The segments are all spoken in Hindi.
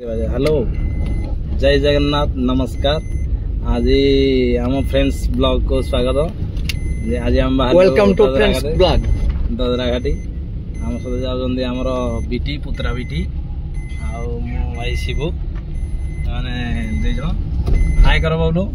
हेलो जय जगन्नाथ नमस्कार। आज आम फ्रेंड्स ब्लॉग को स्वागत। आज हम वेलकम टू फ्रेंड्स ब्लॉग ददराघाटी आम सहित जाऊँगी आमर बीटी पुत्रा बीटी आउ मो भाई शिबू मैंने दुई जन हाय कर बबलू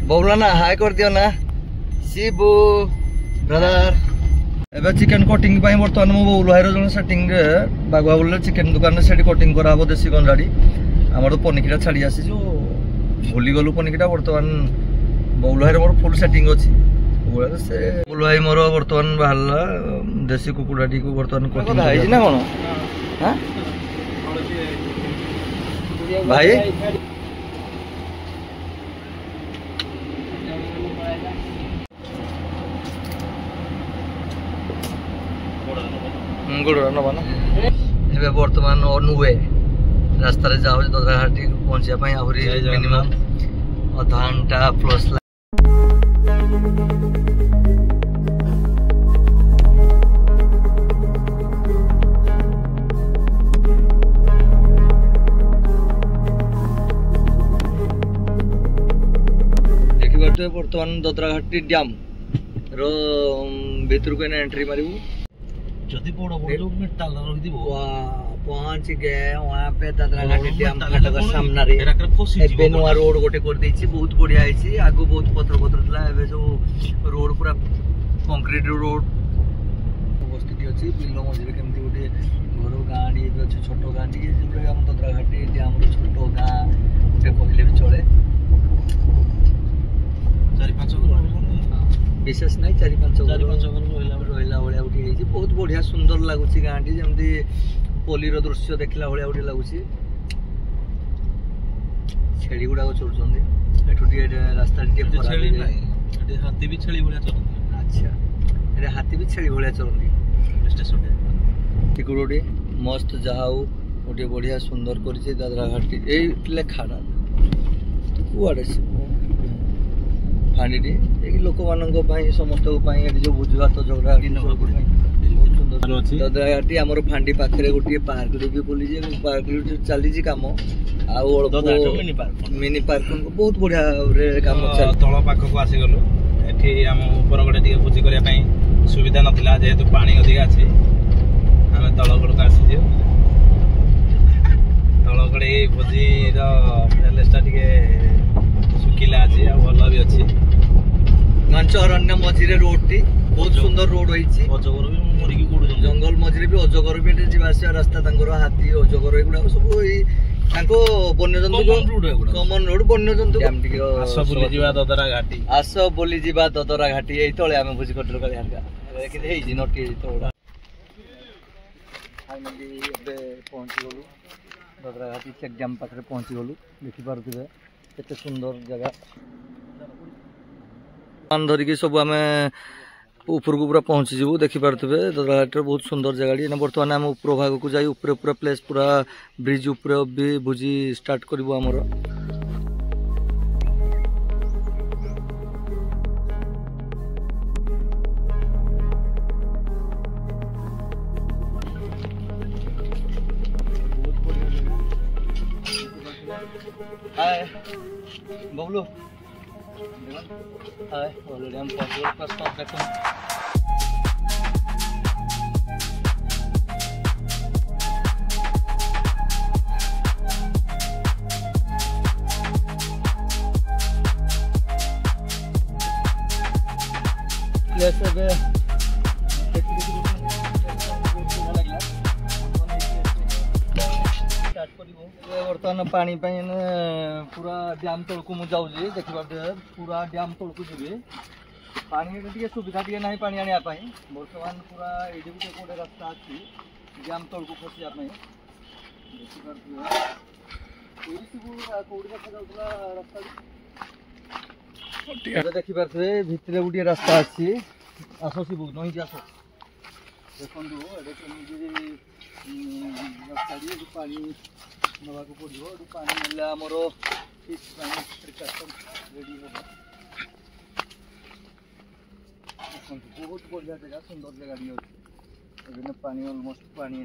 बबला ना हाय कर दियो ना शिबू ब्रदर। एबे चिकन कटिंग पाई बर्तमान मो बबलू हायर जन सेटिंग रे बागवा बोले चिकन दुकान रे सेठी कटिंग करा हबो देसी गंजाड़ी हमर तो पनिकिटा छाड़ी आसी जो भूली गलु पनिकिटा बर्तमान Bablu hire more full setting अछि से बबलू भाई मोर बर्तमान बाहरला देसी कुकुडाटी को बर्तमान कटिंग हाई ना कोन हां भाई बर्तमान अनुवे रास्ता जाऊ ददराघाटी पहुंचा मिनिमम अधा घंटा प्लस देखिए बर्तमान ददराघाटी डैम रो भीतर को एंट्री मारू जदि बड़ बड़ जो मेटाल रही दिबो पहुंच गए वहां पे ददराघाटी डैम फाटक सामना रे एबे नवा रोड गोटे कर देछि बहुत बढ़िया आइछि आगो बहुत पत्र पत्र थला एबे जो रोड पूरा कंक्रीट रोड अवस्थित अछि बिलो मझे केमती गोटे घर गांडी एबे अछि छोटो गांडी जे हम ददराघाटी डैम रो छोटो गां गोटे कहले भी चले 4-5 घर विशेष नहीं 4-5 घर रहिला भलिया उठी हेछि बहुत बढ़िया सुंदर लागुछि गांडी जेमती पोली रो दृश्य देखला भलिया उठी लागुछि छेली गुडा को चलछोंदी एठु रास्ता छेली नाही एठे हाथी भी छेली भलिया चलछोंदी। अच्छा एरे हाथी भी छेली भलिया चलछोंदी स्टेशन रे टिकुरोडी मस्त जाहाउ ओटे बढ़िया सुंदर करिछि ददराघाटी एइले खाना कुआडे से फांडी लोक मान समस्त जो बुझा तो झगड़ा ददराघाटी आम फांडी पाखे गोटे पार्क भी बोली पार्क चली कम मिनी पार्क बहुत बढ़िया कम तल पाखक आसीगलु एठी आम ऊपर गडे टिके भोजी करिया पई सुविधा नथिला जेहेतु पानी अधिक अछि आमे तल गड को आसी जे तल गडे भोजी रो प्लेसटा टिके सुकिला अछि आ भलो भी अछि घंच अरण्य मझिरे रोड टी बहुत सुंदर रोड होइछि अजगर भी मरिकी कोड जंगल मझिरे भी अजगर भी जीवासिया रास्ता तांकर हाथी अजगर एगुडा सब तांको वन्य जंतु कॉमन रोड वन्य जंतु हम टिके आस बोली जीवा ददराघाटी आस बोली जीवा ददराघाटी एई तळे आमे भुजी कटर करी हरका कि हेइ नटी तोडा फाइनली एबे पहुंची गलु ददराघाटी चेक डैम पाखरे पहुंची गलु देखि पारुथिबे केते सुंदर जगह धरिकी सब आम ऊपर को पूरा पहुंची जीवु देखि पारुथिबे ददराघाटी बहुत सुंदर जगह बर्तमान आम ऊपर भाग को जाई ऊपर पूरा प्लेस पूरा ब्रिज ऊपर भी भोजी स्टार्ट करबो हमर हाय बबलू हाय ऑलरेडी हम पहुंच गए प्लस स्टॉप देखो प्लेस है बर्तमान पानी पूरा डैम तल को मुझे देखिए पूरा डैम तल को जी पानी सुविधा टे ना पानी आने बर्तमान पूरा ये गोटे रास्ता अच्छी डैम तल को खसिया देखिपे भितर गोटे रास्ता अच्छी आस शिबू नई आस देखो रास्ता पानी नवा को पड़ो पानी ना आमर रेडी बहुत बढ़िया जगह सुंदर जगह भी अच्छे पानी अलमोस्ट पानी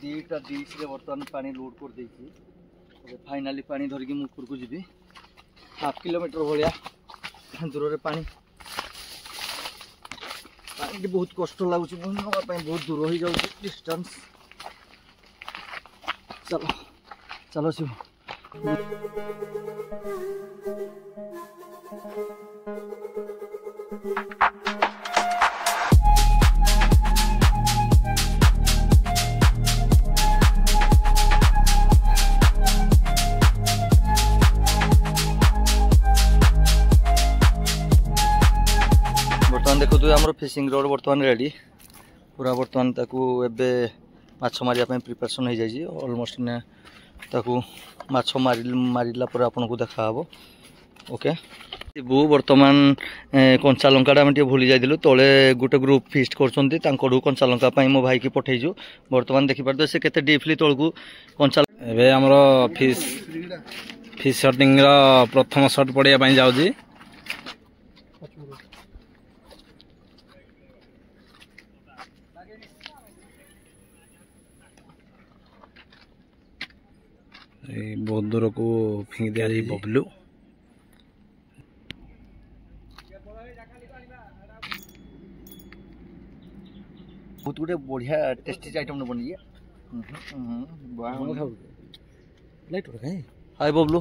दीटा डिश रे बर्तमान पानी लोड कर देछि फाइनाली पानी धरिकी मु ऊपर को जीवी 1/2 किलोमीटर भलिया दूर रे पानी पानी बहुत कष्ट लागुछि नवा पाई बहुत दूर हो जाउछि डिस्टेंस चलो चलो शिव बर्तमान देखो आम फिशिंग रोड बर्तमान रेडी पूरा बर्तमान ताकू एबे माछ मारिया प्रिपरेशन हो जाए ऑलमोस्ट ने ताकू माछ मारिला पर आपन को देखा हबो ओके बो बर्तमान कंचा लंकाटा आम भूली जाइलु तले गोटे ग्रुप फिस्ट करछंती तांकड़ू कंचा लंका पई मो भाई की पठेइजु बर्तमान देखि पारदे से केते डीपली तळकू कंचा एबे हमरो फिश शॉटिंग रो प्रथम शॉट पड़िया पई जाउजी बहुत दूर को फिंग दिया जी बबलू बहुत गुटे बढ़िया टेस्टी आइटम बनी हाय बबलू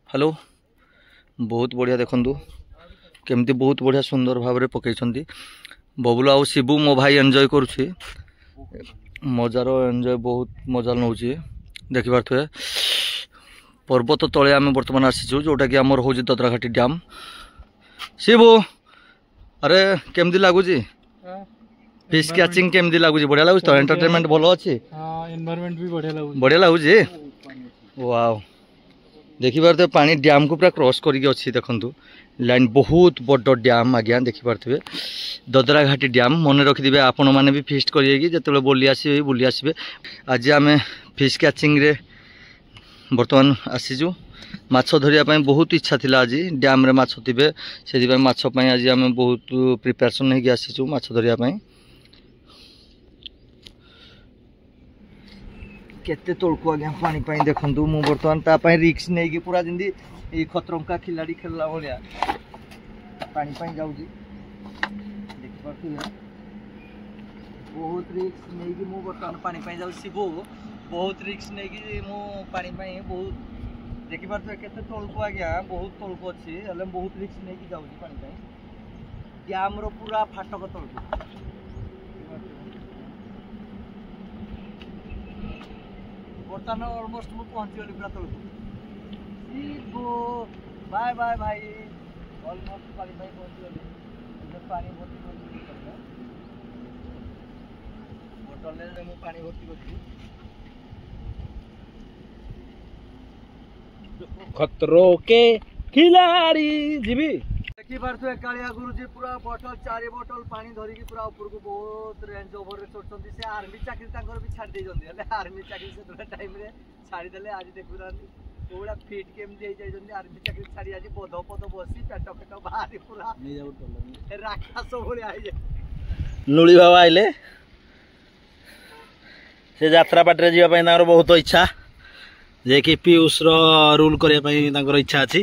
हेलो बहुत बढ़िया देखु केमती बहुत बढ़िया सुंदर भाव पकई बबलू आउ शिबू मो भाई एंजॉय करुछि मजार एंजॉय बहुत मजा नौ देखि पारे पर्वत तले आम बर्तमान आसीचु जोटा कि आमर हूँ ददराघाटी डैम शिबू अरे केमती लगुच फिश कैचिंग केमती लगुच बढ़िया लगुच तो एंटरटेनमेंट भल अच्छी एनवायरनमेंट भी बढ़िया लगुच वाओ देखि पारे पानी डैम को पूरा क्रॉस करके अच्छी देखु लाइन बहुत बड़ डैम आज्ञा देखि पारे ददराघाटी डैम मन रखिथे आपण मैंने भी फिस्ट करिए जो बोली आसबे बुली आसबे आज आम फिश कैचिंग रे बर्तमान आसीचु माछ धरिया बहुत इच्छा थिला आज डैम रे माछ थिबे से माछ आज आम बहुत प्रिपरेशन होगी आसीचु माछ धरिया केते तोलको आज्ञा पानी पाई देखंतु मु बर्तमान ता पाई रिस्क नै कि पूरा जिंदी ए खतरंका खिलाड़ी खेलला भलिया पानी पाई जाउजी देख पाथि बहुत रिस्क नै कि मु बर्तमान पानी पाई जाउ शिबो बहुत रिस्क नै कि मु पानी पाई बहुत देखि पाथि केते तोलको आज्ञा बहुत तोलको अछि हले बहुत रिस्क नै कि जाउजी पानी पाई डैम रो पूरा फाटक तोलको बर्तमान ऑलमोस्ट मु पहुंच गली पूरा तोलको बाय बाय भाई ऑलमोस्ट पानी पाई पहुंच गली पानी भर्ती कर बोतल ले मु पानी भर्ती करती खतरों के खिलाड़ी जीवी देखि पारथु कालिया गुरुजी पूरा बोतल 4 बोतल पानी धरी की पूरा ऊपर को बहुत रेंज ओवर रे चढ़छंती से आर्मी चाकरी तांकर भी छाड़ दे जंदी हले आर्मी चाकरी से थोड़ा टाइम रे छाड़ी देले आज देखुरानी ओडा फिट केम दे जाय जंदी आर्मी चाकरी छाड़ी आज पद बसी पेट बाहर पूरा नै जाउ तो राक्षस भले आइ जे नुली बाबा आइले से यात्रा पाटरे जीवा पई तांकर बहुत इच्छा जे कि पीयूष रो रूल करिया पई तांकर इच्छा अछि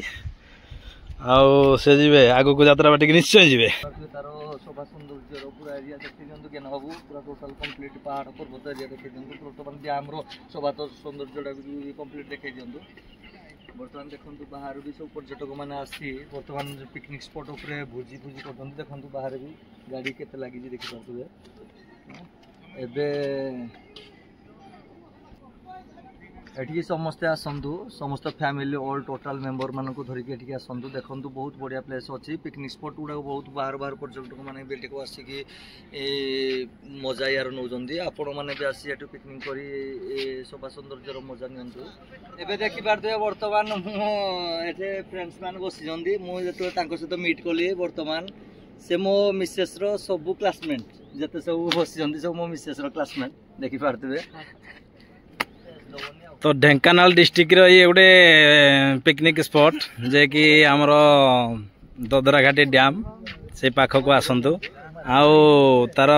आउ से जीवे आगो को यात्रा बाटी निश्चय जीवे तारो शोभा सौंदर्य रो पूरा एरिया देखि दियंतु केन बाबू पूरा टोटल कंप्लीट पहाड़ पर्वत एरिया देखि दियंतु बर्तमान डैम रो शोभा तो सौंदर्यटा भी कंप्लीट देखि दियंतु बर्तमान देखंतु बाहर भी सब पर्यटक माने आसी बर्तमान पिकनिक स्पॉट ऊपर भोजी करथंतु देखंतु बाहर भी गाड़ी केते लागि जी देखि पारथु एबे एठी समस्त आसंतु समस्त फैमिली ऑल टोटल मेंबर मान को धरिक एठी आसंतु देखंतु बहुत बढ़िया प्लेस अछि पिकनिक स्पॉट गुडा बहुत बाहर बाहर पर्यटक माने बेटी को आसी कि ए मजा यार नौ जंदी आपण माने भी आसी एटू पिकनिक करी ए शोभा सौंदर्य रो मजा नियंतु एबे देखि पारथु वर्तमान मु एठे फ्रेंड्स मान बसी जंदी मु जतो तांको सहित मीट कोली वर्तमान से मो मिसेस रो सब क्लासमेट जते सब बसी जंदी सब मो मिसेस रो क्लासमेट देखि पारथु तो ढेंकानाल डिस्ट्रिक्ट रो ये गोटे पिकनिक स्पॉट जे कि आमर ददराघाटी डैम से पाख को आसतु आउ तार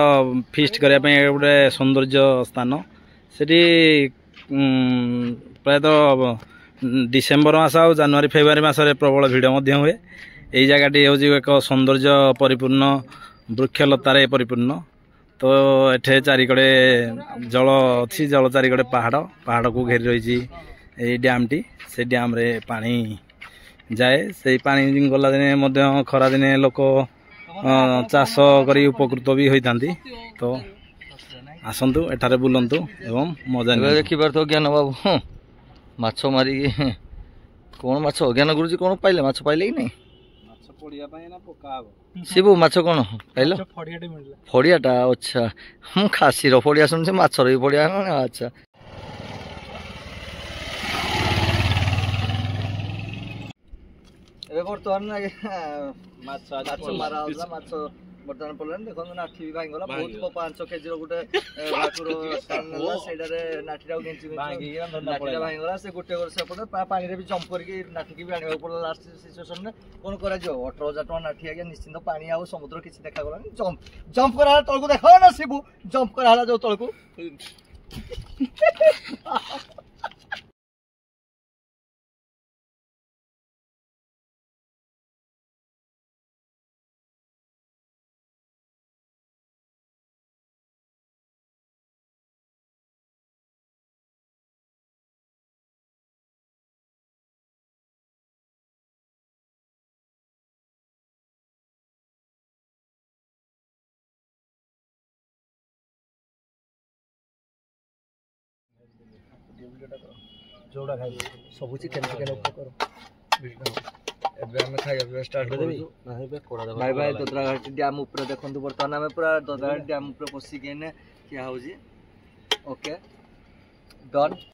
फिस्ट करने गोटे सौंदर्य स्थान ସେଠି ପ୍ରାୟତଃ ଡିସେମ୍ବର ମାସ ଆଉ ଜାନୁଆରୀ ଫେବୃଆରୀ ମାସରେ ପ୍ରବଳ ଭିଡ଼ ମଧ୍ୟ ହୁଏ। ଏଇ ଜାଗାଟି ହେଉଛି ଏକ ସୌନ୍ଦର୍ଯ୍ୟ ପରିପୂର୍ଣ୍ଣ, ବୃକ୍ଷଲତାରେ ପରିପୂର୍ଣ୍ଣ। ତ ଏଠି ଚାରିକଡ଼େ ଜଳ ଅଛି, ଜଳ ଚାରିକଡ଼େ ପାହାଡ଼କୁ ଘେରି ରହିଛି ଏଇ ଡ୍ୟାମ୍ଟି। ସେ ଡ୍ୟାମ୍ରେ ପାଣି ଯାଏ। ସେଇ ପାଣି ଗଲା ଦିନେ ମଧ୍ୟ ଖରାଦିନେ ଲୋକ ଚାଷ କରି ଉପକୃତ ବି ହୋଇଥାନ୍ତି। ତ ଆସନ୍ତୁ ଏଠାରେ ବୁଲନ୍ତୁ ଏବଂ ମଜା ନିଅନ୍ତୁ। ଦେଖିପାରୁଥିବ ଜ୍ଞାନ ବାବୁ ମାଛ ମାରିକି କ'ଣ ମାଛ ଜ୍ଞାନ ଗୁରୁଜୀ କ'ଣ ପାଇଲେ? ମାଛ ପାଇଲେ କି ନାଇଁ? ମାଛ ପଡ଼ିବା ପାଇଁ ନା ପକା ହବ? ଶିବୁ ମାଛ କ'ଣ ପାଇଲ? ଫଡ଼ିଆଟା। ଆଚ୍ଛା, ମୁଁ ଖାସିର ଫଡ଼ିଆ ଶୁଣିଛି, ମାଛର ବି ଫଡ଼ିଆ। ଆଚ୍ଛା, ଏବେ ବର୍ତ୍ତମାନ ମାଛ ମାରା ହଉଥିଲା। ମାଛ ବର୍ତ୍ତମାନ ପଡ଼ିଲାଣି। ଦେଖନ୍ତୁ ନାଠି ବି ଭାଙ୍ଗିଗଲା। ବହୁତ 5 କେଜିର ଗୋଟେ ଭାକୁର ନେଲା, ସେଇଟାରେ ନାଠିଟାକୁ ନାଠିଟା ଭାଙ୍ଗିଗଲା। ସେ ଗୋଟେ ସେପଟେ ପାଣିରେ ବି ଜମ୍ପ କରିକି ନାଠିକି ବି ଆଣିବାକୁ ପଡ଼ିଲା। ଲାଷ୍ଟ ସିଚୁଏସନରେ କ'ଣ କରାଯିବ? 18,000 ଟଙ୍କା ନାଠି ଆଜ୍ଞା, ନିଶ୍ଚିନ୍ତ ପାଣି ଆଉ ସମୁଦ୍ର କିଛି ଦେଖାଗଲାନି। ଜମ୍ପ କରାହେଲା ତଳକୁ, ଦେଖ ନା ଶିବୁ, ଜମ୍ପ କରାହେଲା ଯୋଉ ତଳକୁ। ଯୋଉଟା ଖାଇବେ ସବୁ ଚିକେନ ଉପରେ କର। ଏବେ ଆମେ ଖାଇବା ପିଇବା ଷ୍ଟାର୍ଟ କରିବୁ। ବାଇ ବାଇ। ଦୋଦରାଘାଟି ଡ୍ୟାମ୍ ଉପରେ ଦେଖନ୍ତୁ, ବର୍ତ୍ତମାନ ଆମେ ପୁରା ଦୋଦରାଘାଟି ଡ୍ୟାମ୍ ଉପରେ ବସିକି ଠିଆ ହେଉଛି। Okay, Don.